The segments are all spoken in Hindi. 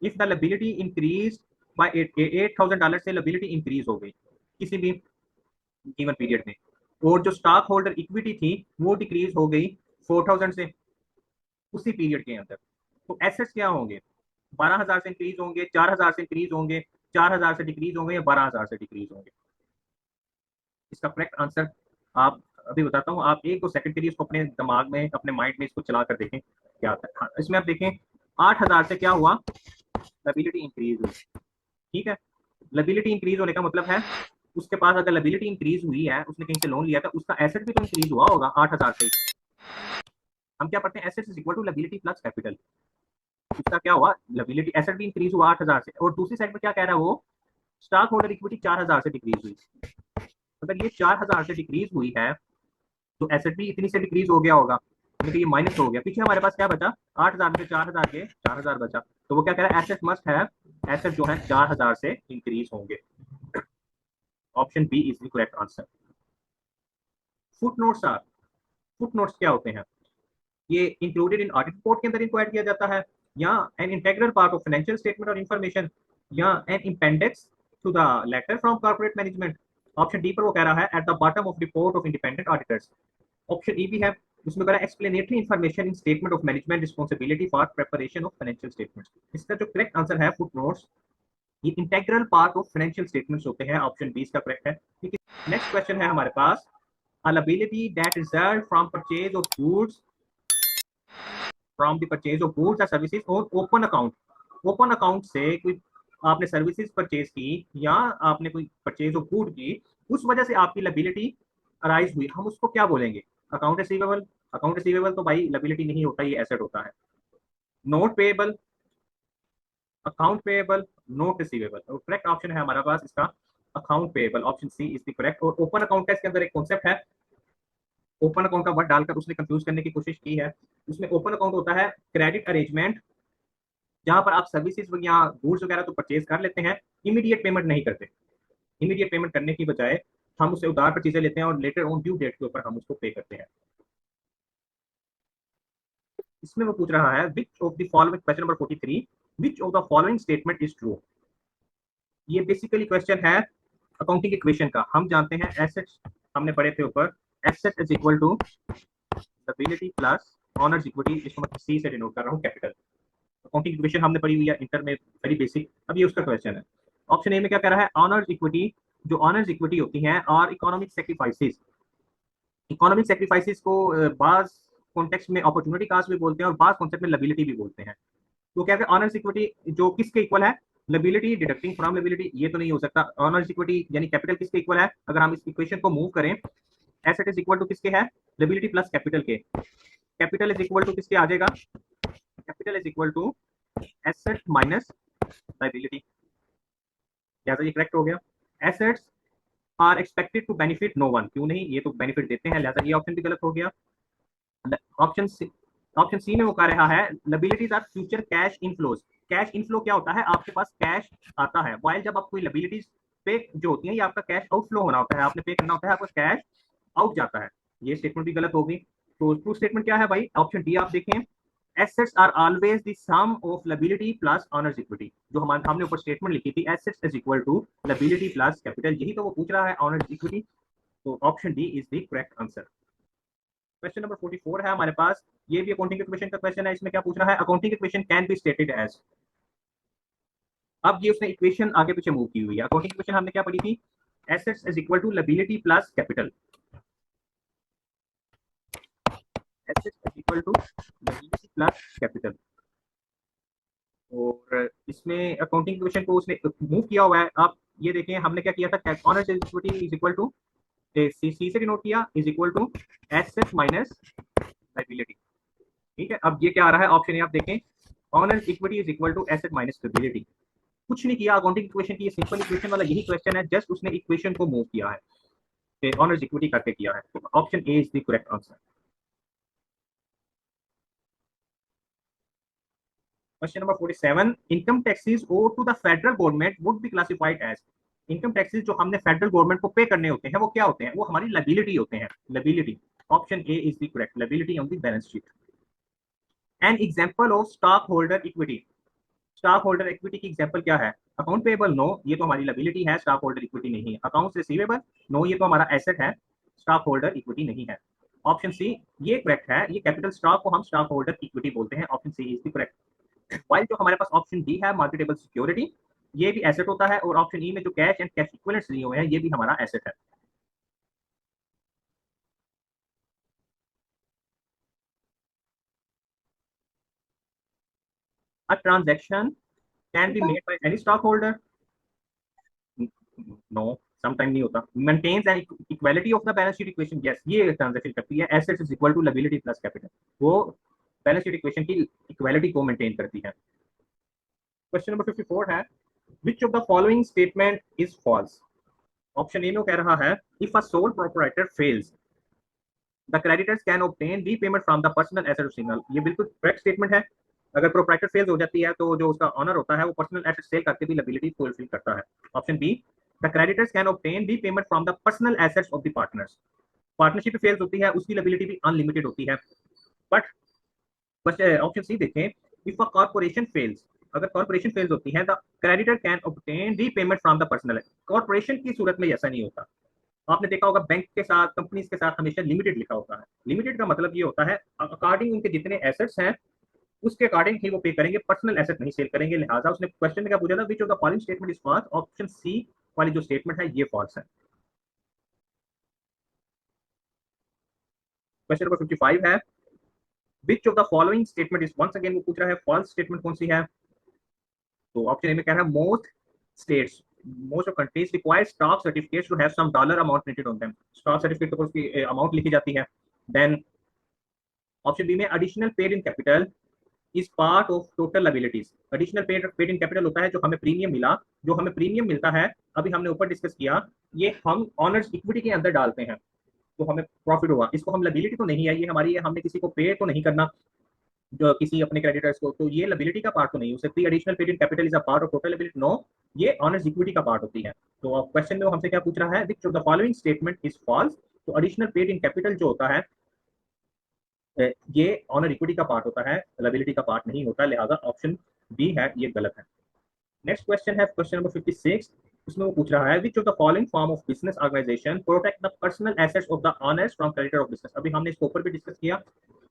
If the liability increase by $8,000 से लायबिलिटी इंक्रीज हो गई किसी भी गिवन पीरियड में, और जो स्टॉक होल्डर इक्विटी थी वो डिक्रीज हो गई 4,000 से उसी पीरियड के अंदर, तो एसेट्स क्या होंगे? 12,000 से इंक्रीज होंगे, 4,000 से इंक्रीज होंगे, 4,000 से डिक्रीज होंगे, या 12,000 से डिक्रीज होंगे? इसका करेक्ट आंसर आप अभी बताता हूँ, आप एक दो सेकंड के लिए इसको अपने दिमाग में, अपने माइंड में इसको चला कर देखें क्या आता है। हाँ, इसमें आप देखें 8,000 से क्या हुआ, लायबिलिटी इंक्रीज हुई, ठीक है। लायबिलिटी इंक्रीज होने का मतलब है उसके पास अगर लायबिलिटी इंक्रीज हुई है, उसने कहीं से लोन लिया था, उसका एसेट भी तो इंक्रीज हुआ होगा 8,000 से। हम क्या पढ़ते हैं, asset is equal to liability plus capital. उसका क्या हुआ, लायबिलिटी एसेट भी इंक्रीज हुआ 8,000 से, और दूसरी साइड में क्या कह रहा है वो, स्टॉक होल्डर इक्विटी 4,000 से डिक्रीज हुई। अगर ये 4,000 से डिक्रीज हुई है तो एसेट भी इतनी से डिक्रीज हो गया होगा, यानी कि ये माइनस हो गया। पीछे हमारे पास क्या बचा, 8,000 में से 4,000 के 4,000 बचा, तो वो क्या कह रहा है, एसेट मस्ट है, एसेट जो है 4,000 से इंक्रीज होंगे। Option B is the correct answer. Footnotes are, footnotes क्या होते हैं? ये इंक्लूडेड इन ऑडिट रिपोर्ट के अंदर इनको ऐड किया जाता है, या an integral part of financial statement और इंफॉर्मेशन, या an appendix to the letter from corporate management. Option D पर वो कह रहा है at the bottom of report of independent auditors. Option E भी है, उसमें कह रहा है explanatory information in statement of management responsibility for preparation of financial statements. इसका जो करेक्ट आंसर है फुट नोट्स, ये integral part of financial statements होते हैं। ऑप्शन बी इसका करेक्ट है, ठीक है। नेक्स्ट क्वेश्चन है हमारे पास, a liability that result from purchase of goods, from the purchase of goods or services on open account। Open account से कोई आपने सर्विसेज परचेज की या आपने कोई परचेज ऑफ गुड की, उस वजह से आपकी लायबिलिटी अराइज हुई, हम उसको क्या बोलेंगे? Account receivable. अकाउंट रिसीवेबल तो भाई लायबिलिटी नहीं होता, ये एसेट होता है। Note payable, account payable, note receivable, और करेक्ट ऑप्शन है हमारे पास इसका account payable. Option C is the correct. और ओपन अकाउंट का इसके अंदर एक कॉन्सेप्ट है, ओपन अकाउंट का वर्ड डालकर उसने कंफ्यूज करने की कोशिश की है। उसमें ओपन अकाउंट होता है क्रेडिट अरेंजमेंट, जहां पर आप सर्विसेज या गुड्स वगैरह तो परचेज कर लेते हैं, इमीडिएट पेमेंट नहीं करते। इमीडिएट पेमेंट करने की बजाय हम उससे उधार पर चीजें लेते हैं और लेटर ऑन ड्यू डेट के ऊपर हम उसको पे करते हैं। इसमें वो पूछ रहा है which of the following, question number 43, which of the following statement is true. ये बेसिकली क्वेश्चन है अकाउंटिंग इक्वेशन का। हम जानते हैं एसेट्स, हमने पढ़े थे ऊपर, asset is equal to liability plus owners equity, इसको मैं सी से डिनोट कर रहा हूँ कैपिटल। अकाउंटिंग इक्वेशन हमने पढ़ी हुई है इंटर में, वेरी बेसिक। अब ये उसका क्वेश्चन है। ऑप्शन ए में क्या कह रहा है, ऑनर्स इक्विटी, जो ऑनर्स इक्विटी होती है, और इकोनॉमिक सेक्रीफाइसेस। इकोनॉमिक सेक्रीफाइसेस को बाज कॉन्टेक्स्ट में अपॉर्चुनिटी कास्ट भी बोलते हैं और बाज कॉन्सेप्ट में लायबिलिटी भी बोलते हैं। तो क्या है, ऑनर्स इक्विटी जो किसके इक्वल है, लायबिलिटी डिडक्टिंग फ्रॉम लायबिलिटी, ये तो नहीं हो सकता। ऑनर्स इक्विटी यानी कैपिटल किसके इक्वल है, अगर हम इस इक्वेशन को मूव करें, एसेट इज इक्वल टू किसके है, लायबिलिटी प्लस कैपिटल के। कैपिटल इज इक्वल टू किसके आ जाएगा, capital is equal to asset minus liability. लिहाजा ये करेक्ट हो गया। Assets are expected to benefit no one, क्यों नहीं, ये तो बेनिफिट देते हैं, लिहाजा ये ऑप्शन भी गलत हो गया। ऑप्शन सी, ऑप्शन सी में वो कह रहा है liabilities are future cash inflows. Cash inflow क्या होता है, आपके पास कैश आता है, वाइल जब आप कोई लायबिलिटीज पे जो होती है, ये आपका कैश आउटफ्लो होना होता है, आपने पे करना होता है, आपका कैश आउट जाता है। ये स्टेटमेंट भी गलत होगी। तो ट्रू स्टेटमेंट क्या है भाई, ऑप्शन डी आप देखें, assets are always the sum of liability plus owners equity. जो हमने ऊपर स्टेटमेंट लिखी थी, assets is equal to liability plus capital, यही तो वो पूछ रहा है, ऑनर्स इक्विटी। तो option D is the correct answer. Question number 44 है हमारे पास, ये भी अकाउंटिंग इक्वेशन का क्वेश्चन है। इसमें क्या पूछ रहा है, accounting equation can be stated as. अब ये उसने इक्वेशन आगे पीछे मूव की हुई है। अकाउंटिंग इक्वेशन हमने क्या पढ़ी थी, assets is equal to liability plus capital, assets is equal to liability plus capital. और इसमें अकाउंटिंग इक्वेशन को उसने मूव किया हुआ है। आप ये देखें, हमने क्या किया था, owners equity is equal to C से डिनोट किया, is equal to asset minus liability, ठीक है। अब ये क्या आ रहा है, ऑप्शन ए आप देखें, owners equity is equal to asset minus liability. कुछ नहीं किया अकाउंटिंग इक्वेशन की, ये सिंपल इक्वेशन वाला यही क्वेश्चन है, जस्ट उसने इक्वेशन को मूव किया है, ऑनर्स इक्विटी करके किया है। तो option A is the correct answer. Question number 47, income taxes over to the federal government would be classified as. Income taxes जो हमने फेडरल गवर्नमेंट को पे करने होते हैं, वो क्या होते हैं, वो हमारी लायबिलिटी होते हैं, liability. Option A is the correct, liability on the balance sheet. An example of stock holder equity. Stock holder equity की एग्जांपल क्या है? अकाउंट पेबल, नो, ये तो हमारी लायबिलिटी है, स्टॉक होल्डर इक्विटी नहीं है। अकाउंट्स रिसीवेबल, नो, ये तो हमारा एसेट है, स्टॉक होल्डर इक्विटी नहीं है। ऑप्शन सी ये करेक्ट है, ये कैपिटल स्टॉक को हम स्टॉक होल्डर इक्विटी बोलते हैं। Option C is the correct. While जो हमारे पास ऑप्शन डी है मार्केटेबल सिक्योरिटी, ये भी एसेट होता है, और ऑप्शन ई में जो कैश एंड कैश इक्विवेलेंट्स दिए हुए हैं ये भी हमारा एसेट है। A transaction can be made by any stockholder. No, sometime नहीं होता। Maintains an equality of the balance sheet equation, yes, ये ट्रांजैक्शन करती है। Assets is equal to liability plus capital, वो बैलेंस शीट इक्वेशन की इक्वालिटी को मेंटेन करती है। क्वेश्चन नंबर 54 है, which of the following statement is false? Option A में कह रहा है, if a sole proprietor fails the creditors can obtain repayment from the personal asset signal. ये बिल्कुल करेक्ट स्टेटमेंट है। अगर प्रोप्राइटर फेल हो जाती है तो जो उसका ऑनर होता है वो पर्सनल एसेट सेल करके भी लायबिलिटी फुलफिल करता है। Option B, the creditors can obtain repayment from the personal assets of the partners. Partnership fail होती है, उसकी लायबिलिटी भी अनलिमिटेड होती है। बट ऑप्शन सी देखें, इफ अ कॉर्पोरेशन फेल्स, अगर कॉर्पोरेशन फेल होती है the creditor can obtain repayment from the personal. Corporation की सूरत में ऐसा नहीं होता। आपने देखा होगा बैंक के साथ, कंपनीज के साथ हमेशा लिमिटेड लिखा होता है। लिमिटेड का मतलब ये होता है अकॉर्डिंग उनके जितने एसेट्स हैं उसके अकॉर्डिंग ही वो पे करेंगे, पर्सनल एसेट नहीं सेल करेंगे। लिहाजा उसने क्वेश्चन में क्या पूछा था, which of the following statement is false? Option C वाली जो स्टेटमेंट है ये फॉल्स है। क्वेश्चन नंबर 55 है, which of the following statement is, once again वो पूछ रहा है फॉल्स स्टेटमेंट कौन सी है। तो ऑप्शन ए में कह रहा है, most states, most of countries require stock certificates to have some dollar amount printed on them. Stock certificate पर उसकी अमाउंट लिखी जाती है। देन ऑप्शन बी में additional paid in capital is part of total liabilities. Additional paid in capital होता है जो हमें प्रीमियम मिला, जो हमें प्रीमियम मिलता है, अभी हमने ऊपर डिस्कस किया, ये हम ऑनर्स इक्विटी के अंदर डालते हैं तो हमें प्रॉफिट हुआ। इसको हम लायबिलिटी तो नहीं है ये हमारी, हमने किसी को पे तो नहीं करना, जो किसी अपने क्रेडिटर्स को, तो ये लायबिलिटी का पार्ट तो नहीं हो सकती। Additional paid in capital is a part of total liability, no, ये ऑनर्स इक्विटी का पार्ट होती है। तो क्वेश्चन में वो हमसे क्या पूछ रहा है, which of the following statement is false? तो एडिशनल पेड इन कैपिटल जो होता है ये ऑनर इक्विटी का पार्ट होता है, लायबिलिटी का पार्ट नहीं होता, लिहाजा ऑप्शन बी है ये गलत है। नेक्स्ट क्वेश्चन है क्वेश्चन नंबर 56। उसमें वो पूछ रहा है, which of the following form of business organization protect the personal assets of the owners from creditor of business. अभी हमने इसके ऊपर भी डिस्कस किया,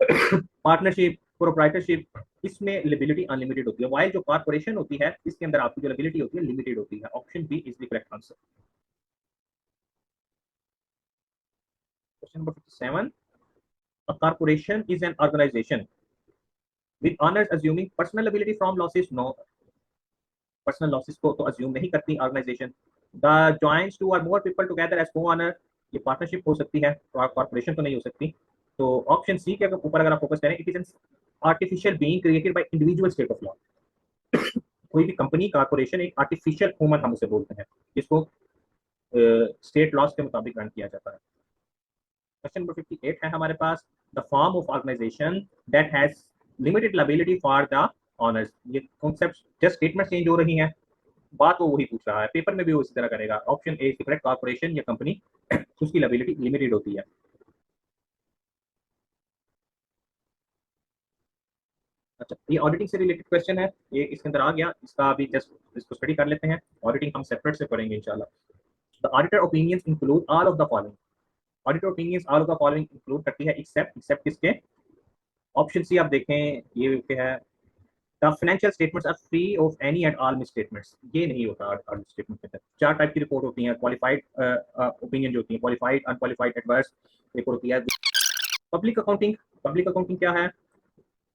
पार्टनरशिप, प्रोप्राइटरशिप, इसमें लायबिलिटी अनलिमिटेड होती है, वाइल जो कॉर्पोरेशन होती है इसके अंदर आपकी जो लायबिलिटी होती है लिमिटेड होती है। Option B is the correct answer. Question number 57, a corporation is an organization with owners assuming personal liability from losses, no, personal losses को तो अज्यूम नहीं करती ऑर्गेनाइजेशन। द जॉइंट्स टू और मोर पीपल टुगेदर एज को ऑनर, ये पार्टनरशिप हो सकती है, कॉर्पोरेशन तो नहीं हो सकती। तो ऑप्शन सी के ऊपर अगर आप फोकस करें, it is an artificial being created by individual state of law. कोई भी कंपनी, कॉर्पोरेशन एक आर्टिफिशियल ह्यूमन हम उसे बोलते हैं, जिसको स्टेट लॉज के मुताबिक रन किया जाता है। क्वेश्चन नंबर 58 है हमारे पास, the form of organization that has limited liability for the owners. ये कॉन्सेप्ट जस्ट स्टेटमेंट चेंज हो रही है, बात वो वही पूछ रहा है, पेपर में भी वो इसी तरह करेगा। ऑप्शन ए करेक्ट, कॉर्पोरेशन या कंपनी उसकी लायबिलिटी लिमिटेड होती है। अच्छा, ये ऑडिटिंग से रिलेटेड क्वेश्चन है, ये इसके अंदर आ गया, इसका अभी जस्ट इसको स्टडी कर लेते हैं। ऑडिटिंग हम सेपरेट से पढ़ेंगे इंशाल्लाह। The auditor opinions include all of the following. Auditor opinions all of the following include करती है, एक्सेप्ट, एक्सेप्ट किसके? ऑप्शन सी आप देखें, ये क्या है, the financial statements are free of any and all misstatements. ये नहीं होता ऑडिट स्टेटमेंट के अंदर। चार टाइप की रिपोर्ट होती हैं, क्वालिफाइड ओपिनियन जो होती है, क्वालिफाइड, अनक्वालिफाइड, एडवर्स रिपोर्ट होती है। पब्लिक अकाउंटिंग, पब्लिक अकाउंटिंग क्या है?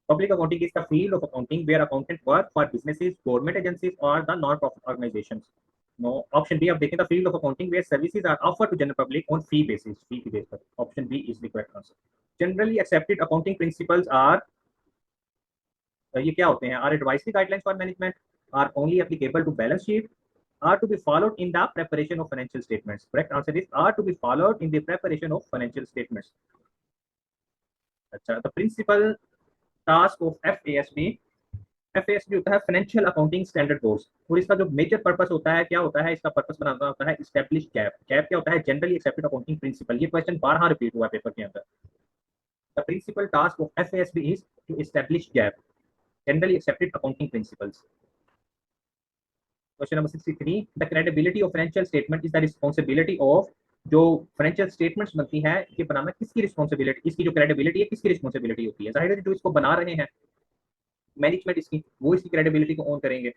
Public accounting is the field of accounting where accountant work for businesses, government agencies, or the non-profit organizations. No. Option B, आप देखें, the field of accounting where services are offered to general public on fee basis, fee की base पर। Option B is the correct answer. Generally accepted accounting principles are, ये क्या होते हैं? Are advisory guidelines for management, are only applicable to balance sheet, are to be followed in the preparation of financial statements. Correct answer is are to be followed in the preparation of financial statements. अच्छा, the principal task of FASB, FASB होता है फाइनेंशियल अकाउंटिंग स्टैंडर्ड बोर्ड, और इसका जो मेजर पर्पस होता है, क्या होता है इसका पर्पस बनाना होता है, एस्टैब्लिश गैप। गैप क्या होता है? Generally accepted accounting principle. ये क्वेश्चन 12 रिपीट हुआ है पेपर के अंदर। The principal task of FASB is to establish GAAP, generally accepted accounting principles. Question number 63, the credibility of financial statement is the responsibility of, जो फाइनेंशियल स्टेटमेंट्स बनती है ये बनाना किसकी रिस्पांसिबिलिटी, इसकी जो क्रेडिबिलिटी है किसकी रिस्पांसिबिलिटी होती है? जाहिर है जो इसको बना रहे हैं मैनेजमेंट इसकी, वो इसकी क्रेडिबिलिटी को ऑन करेंगे।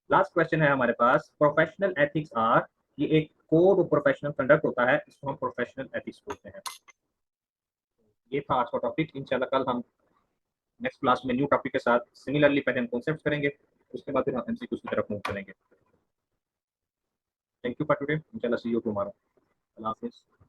लास्ट क्वेश्चन है हमारे पास, प्रोफेशनल एथिक्स आर, ये एक कोड ऑफ प्रोफेशनल कंडक्ट होता है, इसको हम प्रोफेशनल एथिक्स बोलते हैं। ये था आज का टॉपिक। इंशाल्लाह कल हम नेक्स्ट क्लास में न्यू टॉपिक के साथ सिमिलरली पहले हम कॉन्सेप्ट करेंगे, उसके बाद फिर हम एमसीक्यूज की तरफ मूव करेंगे। थैंक यू फॉर टुडे, इंशाल्लाह सी यू टुमारो। अल्लाह हाफिज़।